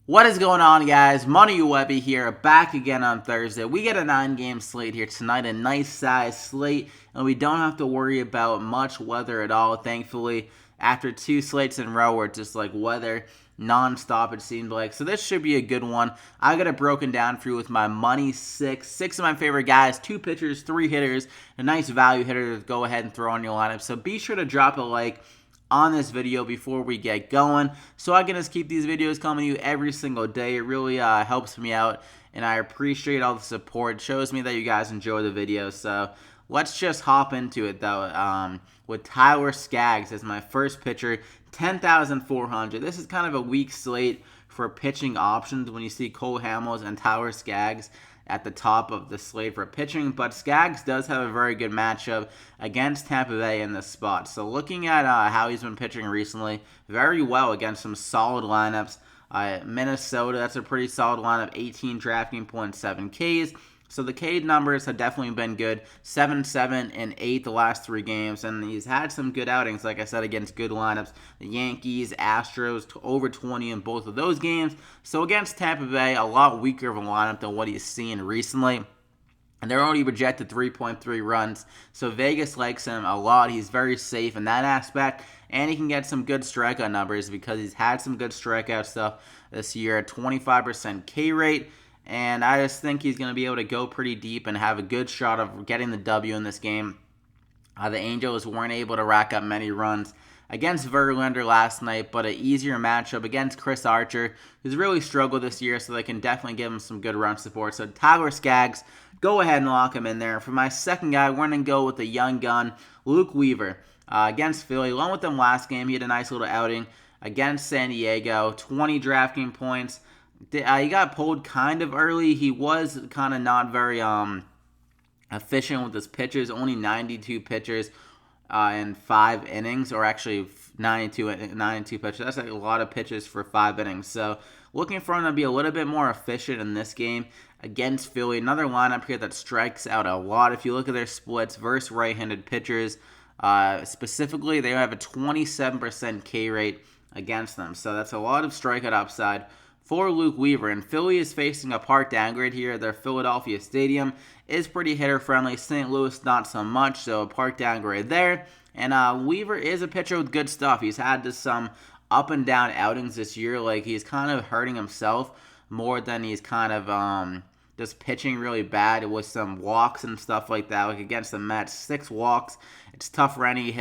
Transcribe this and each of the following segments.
What is going on, guys? Money Webby here, back again on Thursday. We get a 9-game slate here tonight, a nice size slate, and we don't have to worry about much weather at all, thankfully. After 2 slates in a row where it's just like weather non-stop, it seemed like. So this should be a good one. I got it broken down for you with my money six of my favorite guys, 2 pitchers, 3 hitters, a nice value hitter to go ahead and throw on your lineup. So be sure to drop a like on this video before we get going, so I can just keep these videos coming to you every single day. It really helps me out, and I appreciate all the support. It shows me that you guys enjoy the videos. So let's just hop into it though. With Tyler Skaggs as my first pitcher, 10,400. This is kind of a weak slate for pitching options when you see Cole Hamels and Tyler Skaggs at the top of the slate for pitching, but Skaggs does have a very good matchup against Tampa Bay in this spot. So looking at how he's been pitching recently, very well against some solid lineups. Minnesota, that's a pretty solid lineup, 18 DraftKings points, 7 Ks. So the K numbers have definitely been good, 7, 7, and 8 the last 3 games, and he's had some good outings, like I said, against good lineups. The Yankees, Astros, over 20 in both of those games. So against Tampa Bay, a lot weaker of a lineup than what he's seen recently. And they're already projected 3.3 runs, so Vegas likes him a lot. He's very safe in that aspect, and he can get some good strikeout numbers because he's had some good strikeout stuff this year, 25% K rate. And I just think he's going to be able to go pretty deep and have a good shot of getting the W in this game. The Angels weren't able to rack up many runs against Verlander last night, but an easier matchup against Chris Archer, who's really struggled this year, so they can definitely give him some good run support. So Tyler Skaggs, go ahead and lock him in there. For my second guy, we're going to go with the young gun, Luke Weaver, against Philly. Along with them last game, he had a nice little outing against San Diego, 20 DraftKings points. He got pulled kind of early. He was kind of not very efficient with his pitches. Only 92 pitches in 5 innings, or actually 92 pitches. That's like a lot of pitches for 5 innings. So looking for him to be a little bit more efficient in this game against Philly. Another lineup here that strikes out a lot. If you look at their splits versus right-handed pitchers, specifically, they have a 27% K rate against them. So that's a lot of strikeout upside for Luke Weaver. And Philly is facing a park downgrade here. Their Philadelphia Stadium is pretty hitter-friendly. St. Louis, not so much, so a park downgrade there. And Weaver is a pitcher with good stuff. He's had some up-and-down outings this year. Like, he's kind of hurting himself more than he's kind of just pitching really bad with some walks and stuff like that. Like against the Mets, 6 walks. It's tough for any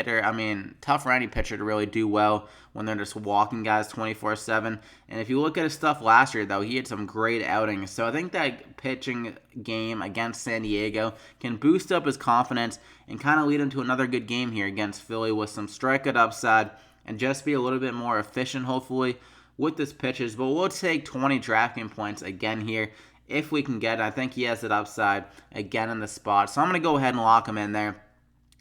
tough for any pitcher to really do well when they're just walking guys 24/7. And if you look at his stuff last year, though, he had some great outings. So I think that pitching game against San Diego can boost up his confidence and kind of lead him to another good game here against Philly with some strikeout upside and just be a little bit more efficient, hopefully, with his pitches. But we'll take 20 DraftKings points again here if we can get it. I think he has that upside again in the spot. So I'm going to go ahead and lock him in there.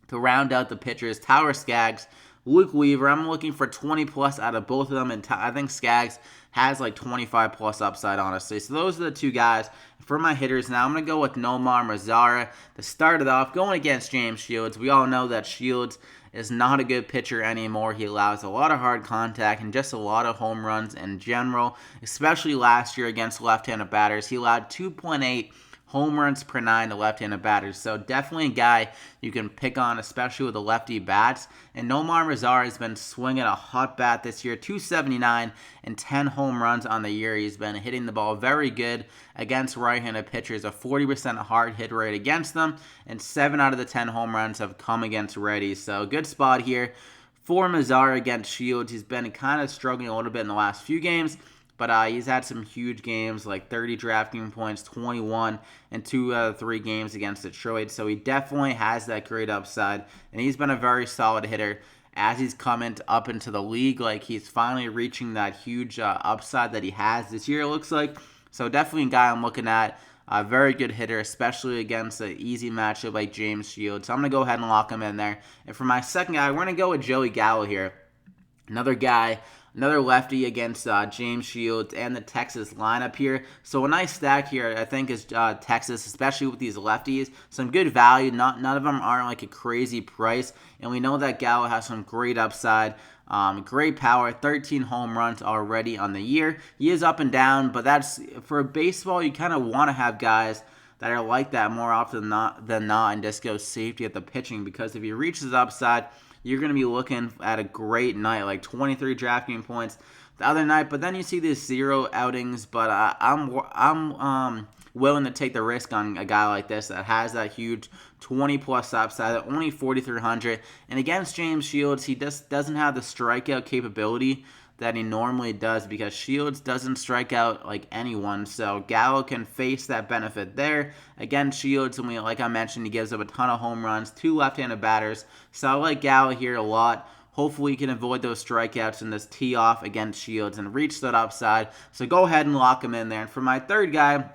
To round out the pitchers, Tyler Skaggs, Luke Weaver. I'm looking for 20 plus out of both of them, and I think Skaggs has like 25 plus upside, honestly. So those are the 2 guys. For my hitters now, I'm going to go with Nomar Mazara to start it off, going against James Shields. We all know that Shields is not a good pitcher anymore. He allows a lot of hard contact and just a lot of home runs in general, especially last year against left-handed batters. He allowed 2.8 home runs per 9 to left-handed batters. So definitely a guy you can pick on, especially with the lefty bats. And Nomar Mazara has been swinging a hot bat this year, 279 and 10 home runs on the year. He's been hitting the ball very good against right-handed pitchers, a 40% hard hit rate against them, and 7 out of the 10 home runs have come against righties. So good spot here for Mazara against Shields. He's been kind of struggling a little bit in the last few games, but he's had some huge games, like 30 DraftKings points, 21 in 2 out of 3 games against Detroit. So he definitely has that great upside, and he's been a very solid hitter as he's coming up into the league. Like, he's finally reaching that huge upside that he has this year, it looks like. So definitely a guy I'm looking at. A very good hitter, especially against an easy matchup like James Shields. So I'm going to go ahead and lock him in there. And for my second guy, we're going to go with Joey Gallo here. Another guy Another lefty against James Shields and the Texas lineup here. So a nice stack here, I think, is Texas, especially with these lefties. Some good value. None of them aren't like a crazy price. And we know that Gallo has some great upside. Great power, 13 home runs already on the year. He is up and down, but that's for baseball, you kind of want to have guys that are like that more often than not and just go safety at the pitching, because if he reaches upside, you're going to be looking at a great night, like 23 DraftKings points the other night. But then you see these 0 outings. But I'm willing to take the risk on a guy like this that has that huge 20-plus upside at only 4,300. And against James Shields, he just doesn't have the strikeout capability that he normally does, because Shields doesn't strike out like anyone. So Gallo can face that benefit there. Again, Shields, and like I mentioned, he gives up a ton of home runs, 2 left-handed batters. So I like Gallo here a lot. Hopefully, he can avoid those strikeouts and just tee off against Shields and reach that upside. So go ahead and lock him in there. And for my third guy,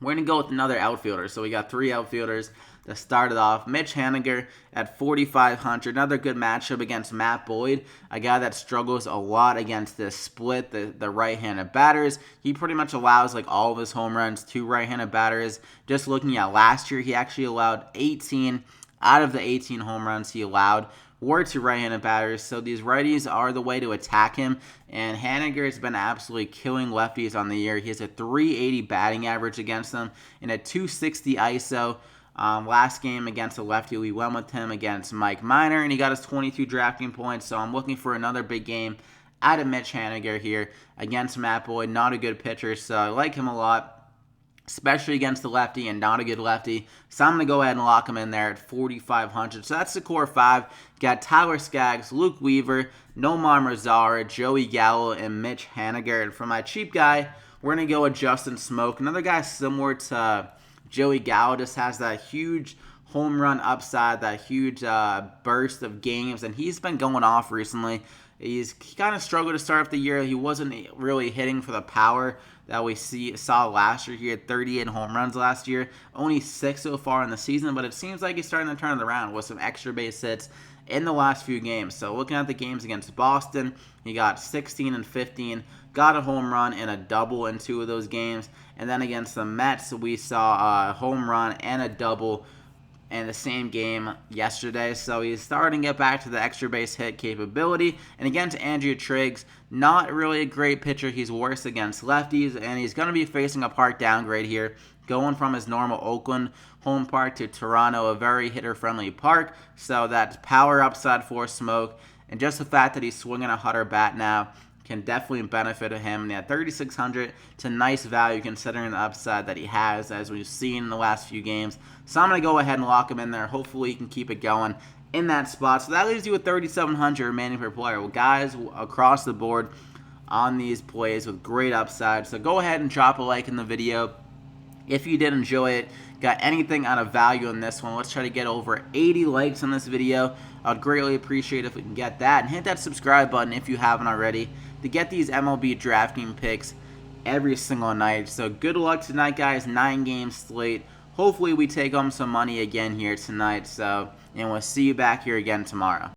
we're going to go with another outfielder. So we got 3 outfielders to start it off. Mitch Haniger at 4,500. Another good matchup against Matt Boyd, a guy that struggles a lot against this split, the right-handed batters. He pretty much allows like all of his home runs to right-handed batters. Just looking at last year, he actually allowed 18 out of the 18 home runs he allowed were to right-handed batters. So these righties are the way to attack him. And Haniger has been absolutely killing lefties on the year. He has a 380 batting average against them and a 260 ISO. Last game against a lefty, we went with him against Mike Minor, and he got us 22 DraftKings points. So I'm looking for another big game out of Mitch Haniger here against Matt Boyd. Not a good pitcher, so I like him a lot, especially against the lefty and not a good lefty. So I'm going to go ahead and lock him in there at 4,500. So that's the core 5. Got Tyler Skaggs, Luke Weaver, Nomar Mazara, Joey Gallo, and Mitch Haniger. And for my cheap guy, we're going to go with Justin Smoke. Another guy similar to Joey Gallo, just has that huge home run upside, that huge burst of games, and he's been going off recently. He kind of struggled to start off the year. He wasn't really hitting for the power that we saw last year. He had 38 home runs last year, only 6 so far in the season, but it seems like he's starting to turn it around with some extra base hits in the last few games. So looking at the games against Boston, he got 16 and 15, got a home run and a double in 2 of those games. And then against the Mets, we saw a home run and a double in the same game yesterday. So he's starting to get back to the extra base hit capability. And against Andrew Triggs, not really a great pitcher. He's worse against lefties, and he's going to be facing a park downgrade here, going from his normal Oakland home park to Toronto, a very hitter-friendly park. So that's power upside for Smoke. And just the fact that he's swinging a Hutter bat now can definitely benefit him. And at 3,600, it's a nice value considering the upside that he has, as we've seen in the last few games. So I'm going to go ahead and lock him in there. Hopefully he can keep it going in that spot. So that leaves you with 3,700 remaining per player. Well, guys, across the board on these plays with great upside. So go ahead and drop a like in the video if you did enjoy it. Got anything out of value in this one? Let's try to get over 80 likes on this video. I'd greatly appreciate if we can get that. And hit that subscribe button if you haven't already to get these MLB DraftKings picks every single night. So good luck tonight, guys. 9-game slate. Hopefully we take home some money again here tonight. And we'll see you back here again tomorrow.